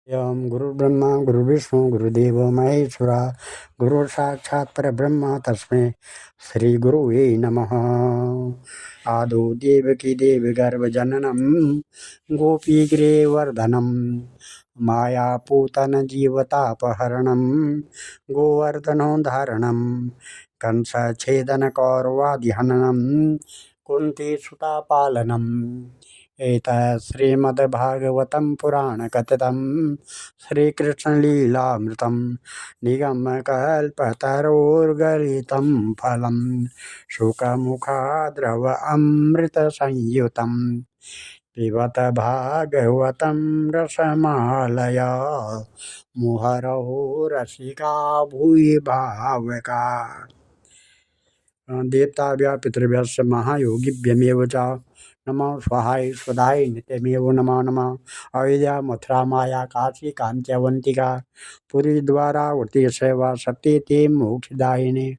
एवं गुरुर्ब्रह्मा गुरुर्विष्णु गुरुदेव महेश्वरा गुरु साक्षात् परब्रह्म तस्मै श्री गुरुवे नमः। आदौ देवकी देवी गर्भजननम गोपीगिरिवर्धनम मायापूतन जीवतापहरणम गोवर्धनोद्धारणम कंसच्छेदन कौरवादिहननम कुंती सुतापालनम। एतत् श्रीमद्भागवतं पुराणकथितं श्रीकृष्णलीलामृतं निगमकल्पतरोर्गलितं फलं शुकमुखाद्रवमृतसंयुतं पिबत भागवतं रसमालया मुहुरहो रसिका भूरि भावुका। देवताभ्यः पितृभ्यश्च महायोगिभ्यमेव च नमो स्वाहाय स्वधाय नित्यमेव नमो नमः। अयोध्या मथुरा माया काशी कांचयवंतिका पुरी द्वारावती सेवा सत्यते मोक्षदायिनी।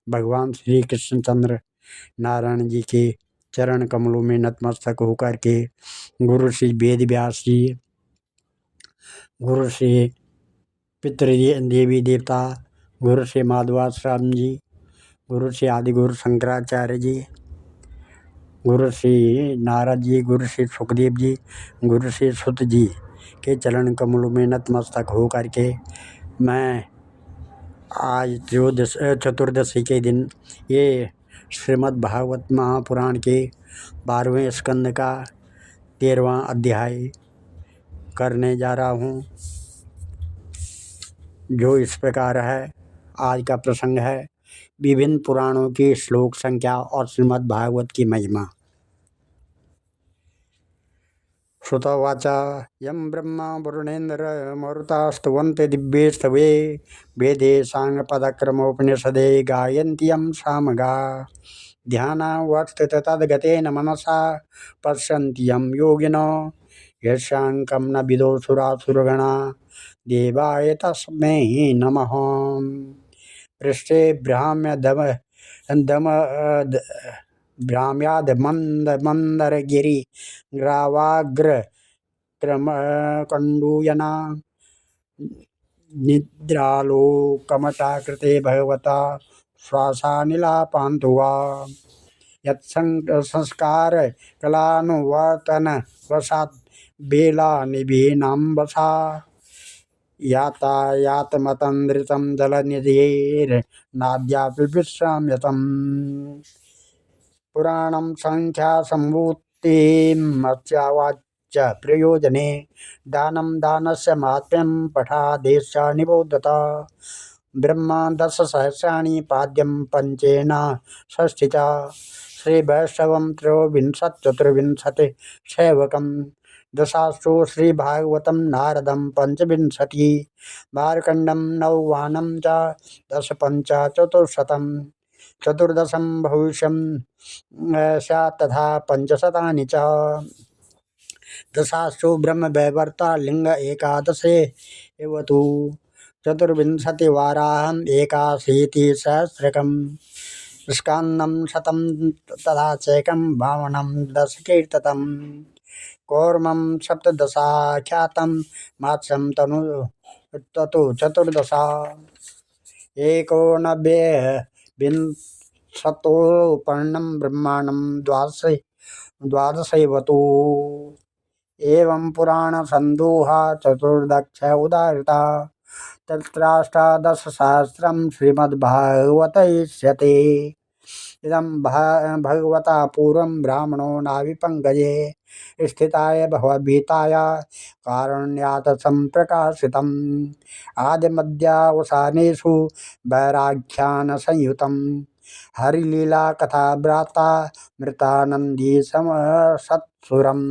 भगवान श्री कृष्णचंद्र नारायण जी के चरण कमलों में नतमस्तक होकर के गुरु श्री वेद व्यास जी, गुरु श्री पितृ देवी देवता, गुरु श्री माधवाश्रम जी, गुरु श्री आदि गुरु शंकराचार्य जी, गुरु श्री नारद जी, गुरु श्री सुखदेव जी, गुरु श्री सुत जी के चरण कमलों में नतमस्तक हो करके मैं आज चतुर्दशी के दिन ये श्रीमद् भागवत महापुराण के 12वें स्कंद का 13वां अध्याय करने जा रहा हूँ, जो इस प्रकार है। आज का प्रसंग है विभिन्न पुराणों की श्लोक संख्या और श्रीमद् भागवत की महिमा। श्रुतवाच यं ब्रह्मा वरुणेन्द्र मरुतास्तुवन्ते दिव्येस्तवे वेदे साङ्गपदक्रमोपनिषदे गायन्ति यं सामगा ध्यानावस्थित तद्गतेन मनसा पश्यन्ति यं योगिनो यस्याङ्कं न विदो सुरासुरगणा देवाय तस्मै नमः। पृष्ठे भ्राम्याद मंदरगिरि ग्रावाग्र कंडूयना निद्रालोकमटाकृते भगवता श्वासानिलापान्तु वा यत्संस्कार कलानुवर्तन वसात् बेला निभीनाम्बसा यातायातमतन्द्रितं जलनिधेर्नाद्यापि विश्राम्यतम्। पुराणं संख्यासम्भूतिमस्यावाच्य प्रयोजने दानं दानस्य माहात्म्यं पठादेश्च निबोधत। ब्रह्मा 10 सहस्राणि पाद्यं पंचेन षष्ठी च श्रीवैष्णवं त्रयोविंशतिर्विंशति सेवकं दशास्तु श्रीभागवतं नारदं पंचविंशति मार्कण्डं नववानं च 10 पंच चतुश्शतम् चतुर्दशं भविष्यं स्यात् तथा पंचशतानि च दशास्तु ब्रह्मवैवर्ता लिंग एकादशे एव तु चतुर्विंशतिवाराहम् 81सहस्रकं स्कान्दं 100 तथा चैकं वामनं 10 कीर्ततम् कौर्मं 17ख्यातं मात्स्यं ततु 14 एकोनविंशतोपर्णं ब्रह्माण्डं द्वादशैवतु। एवं पुराणसन्दोहा चतुर्दश उदाहृता तत्राष्टादशसहस्रं श्रीमद्भागवतैष्यते। इदं भगवता पूर्वं ब्राह्मणो नाभिपङ्कजे स्थिताय भवद्गीताय कारुण्यात् सम्प्रकाशितम् आदिमध्यावसानेषु वैराख्यानसंयुतं हरिलीला कथा व्राता मृतानंदी सत्सुरम्।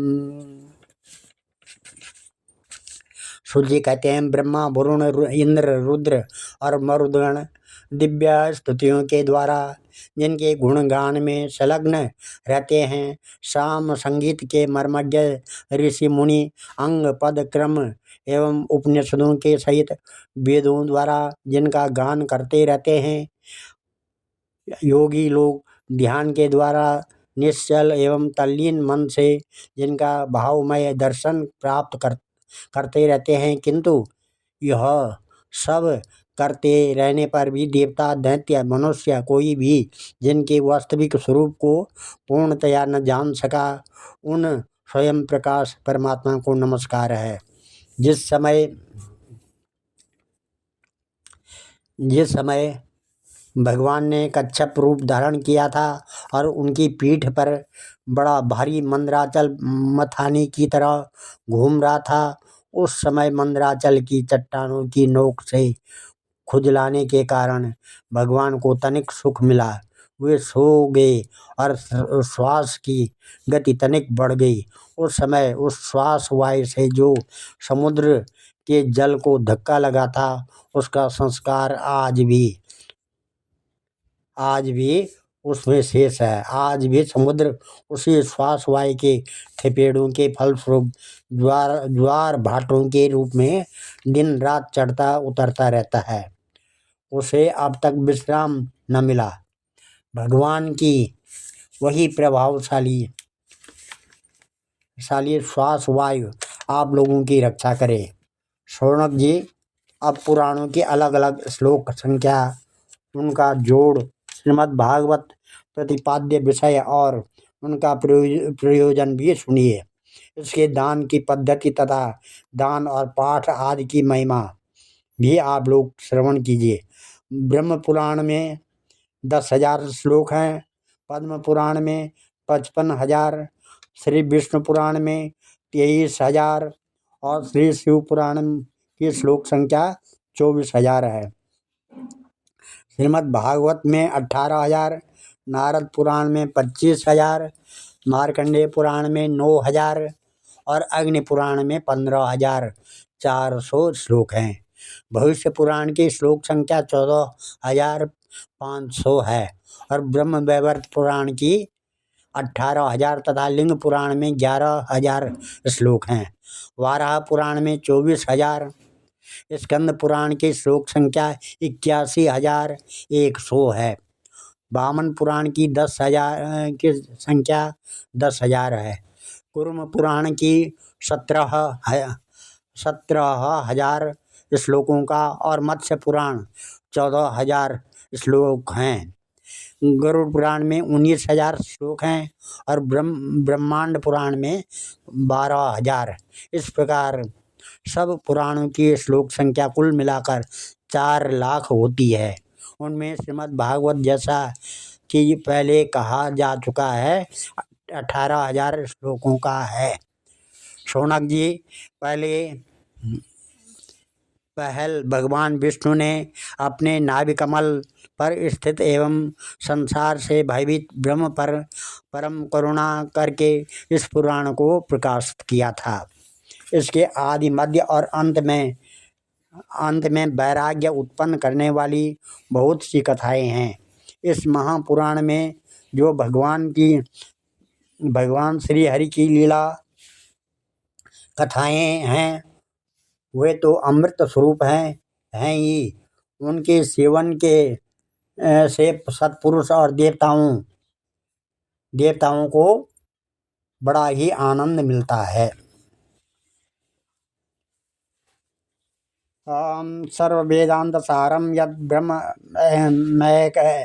सूर्य कहते हैं ब्रह्मा वरुण इंद्र रुद्र और मरुदगण दिव्य स्तुतियों के द्वारा जिनके गुणगान में संलग्न रहते हैं, शाम संगीत के मर्मज्ञ ऋषि मुनि अंग पद क्रम एवं उपनिषदों के सहित वेदों द्वारा जिनका गान करते रहते हैं, योगी लोग ध्यान के द्वारा निश्चल एवं तल्लीन मन से जिनका भावमय दर्शन प्राप्त करते रहते हैं, किंतु यह सब करते रहने पर भी देवता, दैत्य, मनुष्य कोई भी जिनके वास्तविक स्वरूप को पूर्णतया न जान सका, उन स्वयं प्रकाश परमात्मा को नमस्कार है। जिस समय भगवान ने कच्छप रूप धारण किया था और उनकी पीठ पर बड़ा भारी मंदराचल मथानी की तरह घूम रहा था, उस समय मंदराचल की चट्टानों की नोक से खुजलाने के कारण भगवान को तनिक सुख मिला। वे सो गए और श्वास की गति तनिक बढ़ गई। उस समय उस श्वास वायु से जो समुद्र के जल को धक्का लगा था, उसका संस्कार आज भी उसमें शेष है। आज भी समुद्र उसी श्वास वायु के थपेड़ों के फलस्वरूप ज्वार भाटों के रूप में दिन रात चढ़ता उतरता रहता है। उसे अब तक विश्राम न मिला। भगवान की वही प्रभावशाली श्वास वायु आप लोगों की रक्षा करे। शौनक जी, अब पुराणों के अलग अलग श्लोक संख्या, उनका जोड़, श्रीमद् भागवत प्रतिपाद्य विषय और उनका प्रयोजन भी सुनिए। इसके दान की पद्धति तथा दान और पाठ आदि की महिमा भी आप लोग श्रवण कीजिए। ब्रह्म पुराण में 10,000 श्लोक हैं, पद्म पुराण में 55,000, श्री विष्णु पुराण में 23,000 और श्री शिव पुराण की श्लोक संख्या 24,000 है। श्रीमद् भागवत में 18,000, नारद पुराण में 25,000, मार्कंडेय पुराण में 9,000 और अग्नि पुराण में 15,400 श्लोक हैं। भविष्य पुराण की श्लोक संख्या 14,500 है और ब्रह्म वैवर्त पुराण की 18,000 तथा लिंग पुराण में 11,000 श्लोक हैं। वाराह पुराण में 24,000, स्कंद पुराण की श्लोक संख्या 81,100 है। वामन पुराण की 10,000 की संख्या 10,000 है। कुर्म पुराण की 17,000 श्लोकों का और मत्स्य पुराण 14,000 श्लोक हैं। गरुड़ पुराण में 19,000 श्लोक हैं और ब्रह्मांड पुराण में 12,000। इस प्रकार सब पुराणों की श्लोक संख्या कुल मिलाकर 4 लाख होती है। उनमें श्रीमद् भागवत, जैसा कि पहले कहा जा चुका है, 18,000 श्लोकों का है। शौनक जी, पहल भगवान विष्णु ने अपने नाभि कमल पर स्थित एवं संसार से भयभीत ब्रह्म पर परम करुणा करके इस पुराण को प्रकाशित किया था। इसके आदि, मध्य और अंत में वैराग्य उत्पन्न करने वाली बहुत सी कथाएं हैं। इस महापुराण में जो भगवान श्री हरि की लीला कथाएं हैं, वे तो अमृत स्वरूप हैं ही। उनके सेवन से सत्पुरुष और देवताओं को बड़ा ही आनंद मिलता है। सर्व वेदांत सारम यद ब्रह्म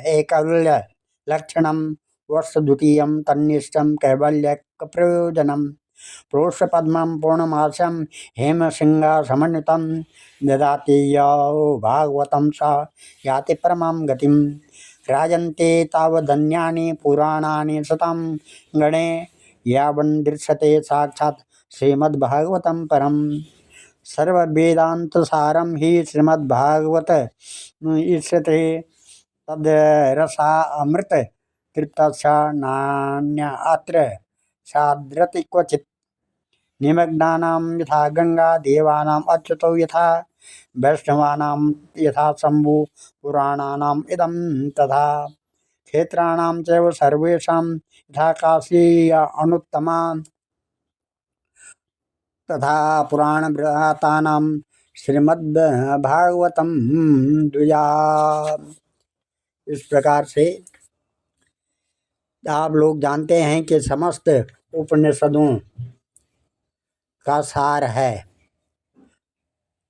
एकल्य लक्षणम वर्षद्वितीयम तन्निष्ठम कैवल्य प्रयोजनम प्रोष्ठ पद्मं पूर्णमासम हेम सिंगा समन्वितम ददाति यो भागवतं स याति परमां गतिम राजन्ते तावदन्यानि पुराणानि शतं गणे यावन्दृश्यते साक्षात् श्रीमद्भागवतं परम। सर्ववेदान्तसारं हि श्रीमद्भागवत इष्यते तद्रसा अमृत तृप्तस्य नान्यत्र सादृति क्वचित्। निमग्नानां यथा गंगा, देवानाम् अच्युतौ यथा, वैष्णवानां यथा शंभु, पुराणानाम् इदं तथा, क्षेत्राणां चैव सर्वेषां यथा काशी अनुत्तमा, तथा पुराणव्रतानां श्रीमद्भागवतं द्विजा। इस प्रकार से आप लोग जानते हैं कि समस्त उपनिषदों का सार है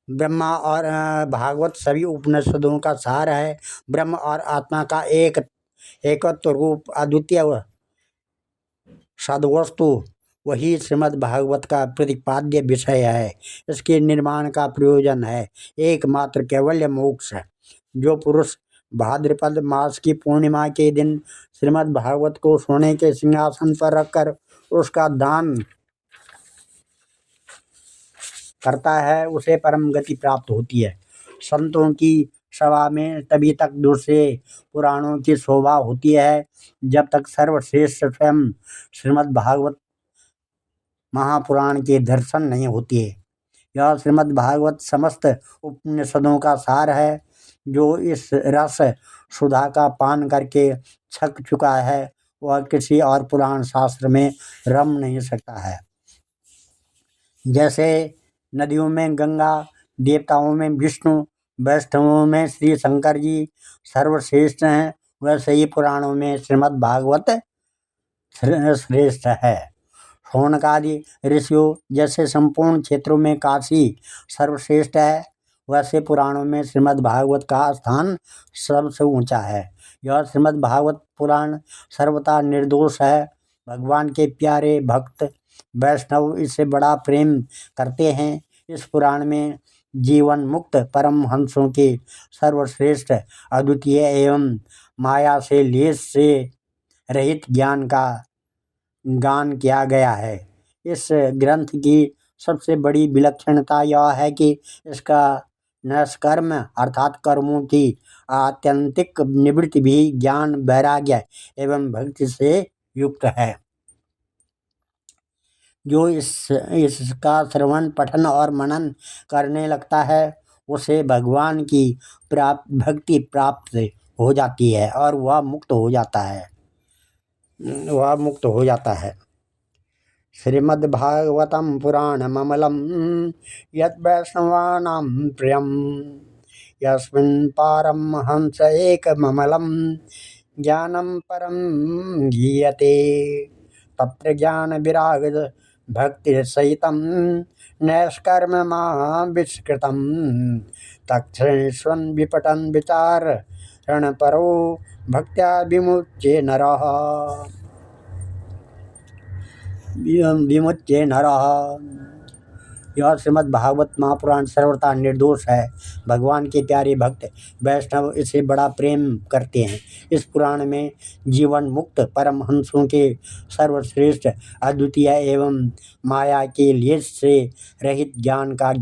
ब्रह्मा और भागवत सभी उपनिषदों का सार है। ब्रह्म और आत्मा का एकत्व रूप अद्वितीय सद्वस्तु वही श्रीमद् भागवत का प्रतिपाद्य विषय है। इसके निर्माण का प्रयोजन है एकमात्र कैवल्य मोक्ष। जो पुरुष भाद्रपद मास की पूर्णिमा के दिन श्रीमद् भागवत को सोने के सिंहासन पर रखकर उसका दान करता है उसे परम गति प्राप्त होती है। संतों की सभा में तभी तक दूसरे पुराणों की शोभा होती है जब तक सर्वश्रेष्ठ स्वयं श्रीमद् भागवत महापुराण के दर्शन नहीं होते। यह श्रीमद् भागवत समस्त उपनिषदों का सार है। जो इस रस सुधा का पान करके छक चुका है वह किसी और पुराण शास्त्र में रम नहीं सकता है। जैसे नदियों में गंगा, देवताओं में विष्णु, वैष्णवों में श्री शंकर जी सर्वश्रेष्ठ हैं, वैसे ही पुराणों में श्रीमद् भागवत श्रेष्ठ है। शौनकादि ऋषियों जैसे संपूर्ण क्षेत्रों में काशी सर्वश्रेष्ठ है, वैसे पुराणों में श्रीमद् भागवत का स्थान सबसे ऊंचा है। यह श्रीमद् भागवत पुराण सर्वथा निर्दोष है। भगवान के प्यारे भक्त वैष्णव इससे बड़ा प्रेम करते हैं। इस पुराण में जीवन मुक्त परम हंसों के सर्वश्रेष्ठ अद्वितीय एवं माया से लेस से रहित ज्ञान का गान किया गया है। इस ग्रंथ की सबसे बड़ी विलक्षणता यह है कि इसका नष्कर्म अर्थात कर्मों की आत्यंतिक निवृत्ति भी ज्ञान, वैराग्य एवं भक्ति से युक्त है। जो इसका श्रवण, पठन और मनन करने लगता है उसे भगवान की भक्ति प्राप्त हो जाती है और वह मुक्त हो जाता है। श्रीमद्भागवतं पुराणममलं यद् वैष्णवानां प्रियं यस्मिन् पारमहंस एकममलं ज्ञानं परं गीयते तत्र ज्ञानविराग भक्तिसहितं नैष्कर्म्यमाविष्कृतं तच्छृण्वन् विपठन् विचारणपरो भक्त्या विमुच्य नरः। यह श्रीमद् भागवत महापुराण सर्वथा निर्दोष है। भगवान के प्यारे भक्त वैष्णव इसे बड़ा प्रेम करते हैं। इस पुराण में जीवन मुक्त परमहंसों के सर्वश्रेष्ठ अद्वितीय एवं माया के लेस से रहित ज्ञान का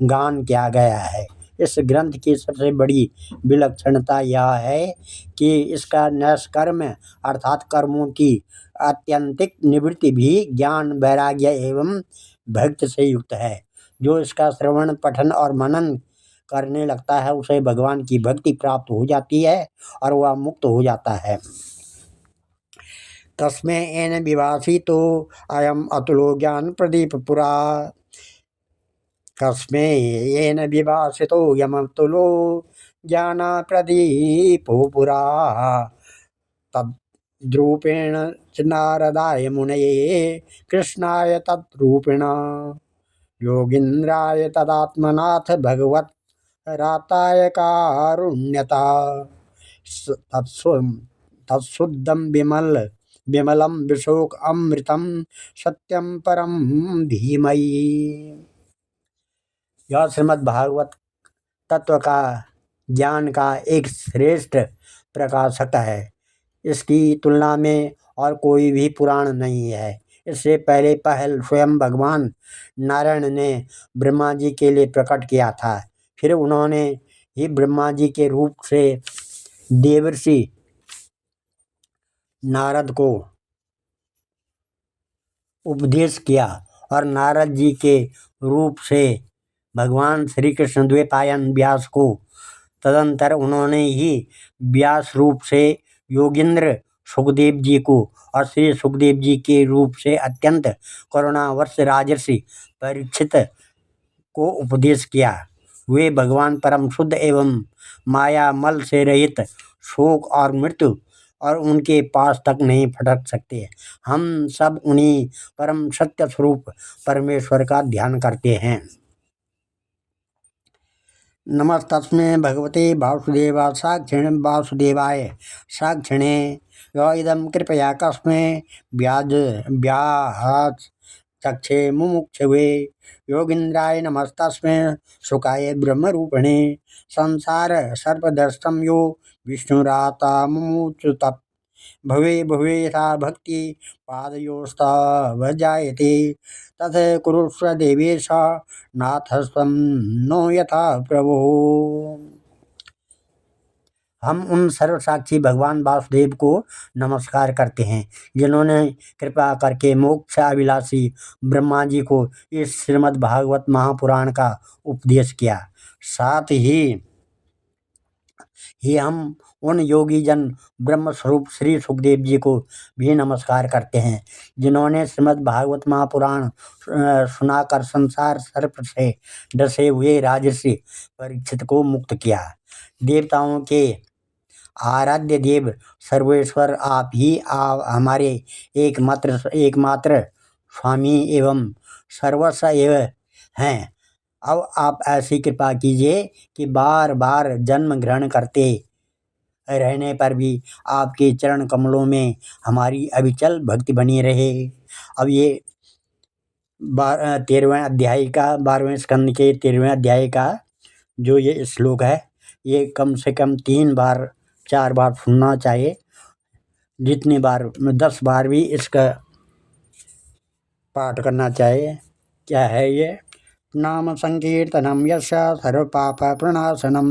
गान किया गया है। इस ग्रंथ की सबसे बड़ी विलक्षणता यह है कि इसका नैष्कर्म अर्थात कर्मों की आत्यंतिक निवृत्ति भी ज्ञान, वैराग्य एवं भक्ति से युक्त है। जो इसका श्रवण, पठन और मनन करने लगता है उसे भगवान की भक्ति प्राप्त हो जाती है और वह मुक्त हो जाता है। तस्मै येन विभासितो अयम अतुलो ज्ञान प्रदीप पुरा कस्मै येन विभासितो यमतुलो ज्ञान प्रदीपो पुरा तद्रूपेण च नारदाय मुनये कृष्णाय तद्रूपिण योगीन्द्राय तदात्मनाथ भगवत राताय कारुण्यता तत्शुद्धं विमलं विशोक अमृतं सत्यं परम धीमहि। यह श्रीमद् भागवत तत्व का ज्ञान का एक श्रेष्ठ प्रकाशक है। इसकी तुलना में और कोई भी पुराण नहीं है। इससे पहल स्वयं भगवान नारायण ने ब्रह्मा जी के लिए प्रकट किया था। फिर उन्होंने ही ब्रह्मा जी के रूप से देवर्षि नारद को उपदेश किया और नारद जी के रूप से भगवान श्री कृष्ण द्वैपायन व्यास को, तदंतर उन्होंने ही व्यास रूप से योगींद्र सुखदेव जी को और श्री सुखदेव जी के रूप से अत्यंत करुणावर्ष राजर्षि परीक्षित को उपदेश किया। वे भगवान परम शुद्ध एवं माया मल से रहित, शोक और मृत्यु और उनके पास तक नहीं फटक सकते। हम सब उन्हीं परम सत्य स्वरूप परमेश्वर का ध्यान करते हैं। नमस्तस्मै भगवते वासुदेवाय साक्षिणे य इदं कृपया कस्मै व्याचक्षे मुमुक्षवे योगीन्द्राय नमस्तस्मै सुखाय ब्रह्मरूपिणे संसार सर्पदर्शनं यो विष्णुराता मुमुचुत भवे भवे यथा भक्ति पादयोस्तव जायते तथ कुरुष्व देवेश नाथस्त्वं नो यथा प्रभो। हम उन सर्वसाक्षी भगवान वासुदेव को नमस्कार करते हैं जिन्होंने कृपा करके मोक्ष अभिलाषी ब्रह्मा जी को इस श्रीमद् भागवत महापुराण का उपदेश किया। साथ ही हम उन योगी जन ब्रह्म स्वरूप श्री सुखदेव जी को भी नमस्कार करते हैं जिन्होंने श्रीमद् भागवत महापुराण सुनाकर संसार सर्प से डसे हुए राजर्षि परीक्षित को मुक्त किया। देवताओं के आराध्य देव सर्वेश्वर आप ही हमारे एकमात्र स्वामी एवं सर्वस्व हैं। अब आप ऐसी कृपा कीजिए कि बार बार जन्म ग्रहण करते रहने पर भी आपके चरण कमलों में हमारी अविचल भक्ति बनी रहे। अब ये 13वें अध्याय का 12वें स्कंद के 13वें अध्याय का जो ये श्लोक है ये कम से कम 3 बार 4 बार सुनना चाहिए। जितनी बार 10 बार भी इसका पाठ करना चाहिए। क्या है ये? नाम संकीर्तनम यस्य सर्वपाप प्रणाशनम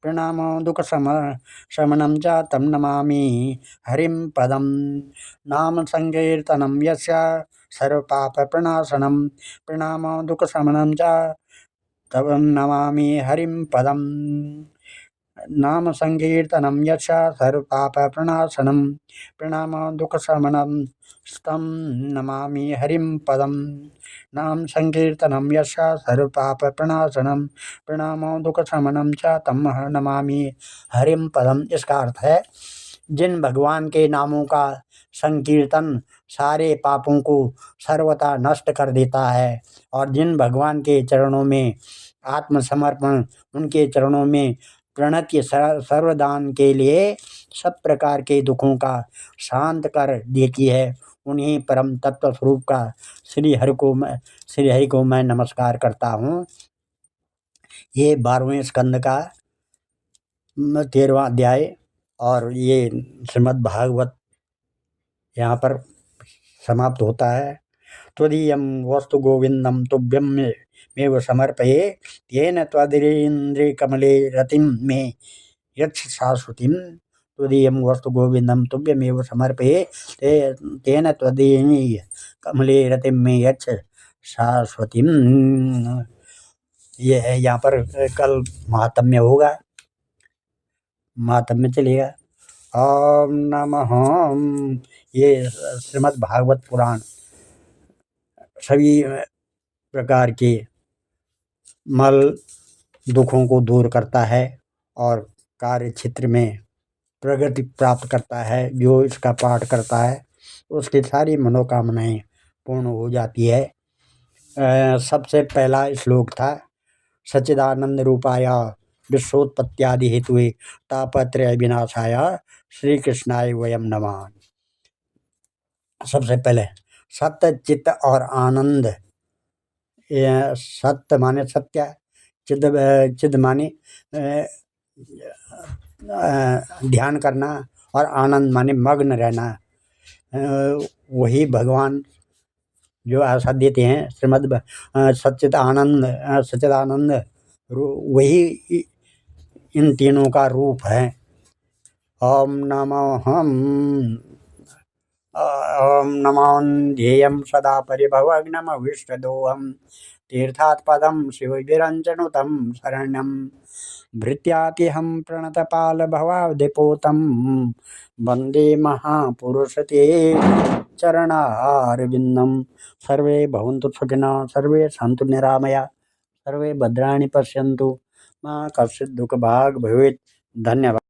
प्रणामो दुख शमनम च तम नमामि हरिम पदम। नाम संकीर्तनम यस्य सर्वपाप प्रणाशनम प्रणामो दुख शमनम च तम नमामि हरिम पदम। नाम संकीर्तनम यस्य सर्वपाप प्रणाशनम प्रणामो दुख शमनम तं नमामि हरिम पदम। नाम संकीर्तनम यस्य सर्वपाप प्रणाशनम प्रणामो दुख शमनम च तम नमामि हरिम पदम। इसका अर्थ है जिन भगवान के नामों का संकीर्तन सारे पापों को सर्वथा नष्ट कर देता है और जिन भगवान के चरणों में आत्मसमर्पण उनके चरणों में प्रणति सर्वदान के लिए सब प्रकार के दुखों का शांत कर देती है उन्हीं परम तत्व स्वरूप का श्री हरि को मैं नमस्कार करता हूँ। ये 12वें स्कंद का 13वां अध्याय और ये श्रीमद् भागवत यहाँ पर समाप्त होता है। त्वदीयं वस्तु गोविंदम तुभ्यं मेव समर्पये तेन त्वदीन्द्रिय कमले रतिं मे यच्छ शाश्वतीं। त्वदीयं वस्तु गोविंदम तुभ्यमेव समर्पये तेन त्वदीय कमले रतिं मे यच्छ शाश्वतीं। ये है यहाँ पर कल महात्म्य होगा, महात्म्य चलेगा। ओम नमः। ये श्रीमद् भागवत पुराण सभी प्रकार के मल दुखों को दूर करता है और कार्य क्षेत्र में प्रगति प्राप्त करता है। जो इसका पाठ करता है उसकी सारी मनोकामनाएं पूर्ण हो जाती है। सबसे पहला श्लोक था सच्चिदानंद रूपाय विश्वोत्पत्त्यादि हेतुए तापत्रय विनाशाय श्री कृष्णाय वयम नमः। सबसे पहले सत्य चित्त और आनंद। सत्य माने सत्य, चिद माने ध्यान करना और आनंद माने मग्न रहना। वही भगवान जो ऐसा देते हैं श्रीमद् सच्चिदानंद वही इन तीनों का रूप है। ओम नमो ध्येयं सदा परिभवग्नमविष्टदोहं तीर्थात् पदं शिवविरञ्जनुतं शरण्यं भृत्यातिहं प्रणतपालभवाब्धिपोतं वन्दे महापुरुषते चरणारविन्दं। सर्वे भवन्तु सुखिनः, सर्वे सन्तु निरामया, सर्वे भद्राणि पश्यन्तु, मा कश्चित् दुःखभाग् भवेत्। धन्यवाद।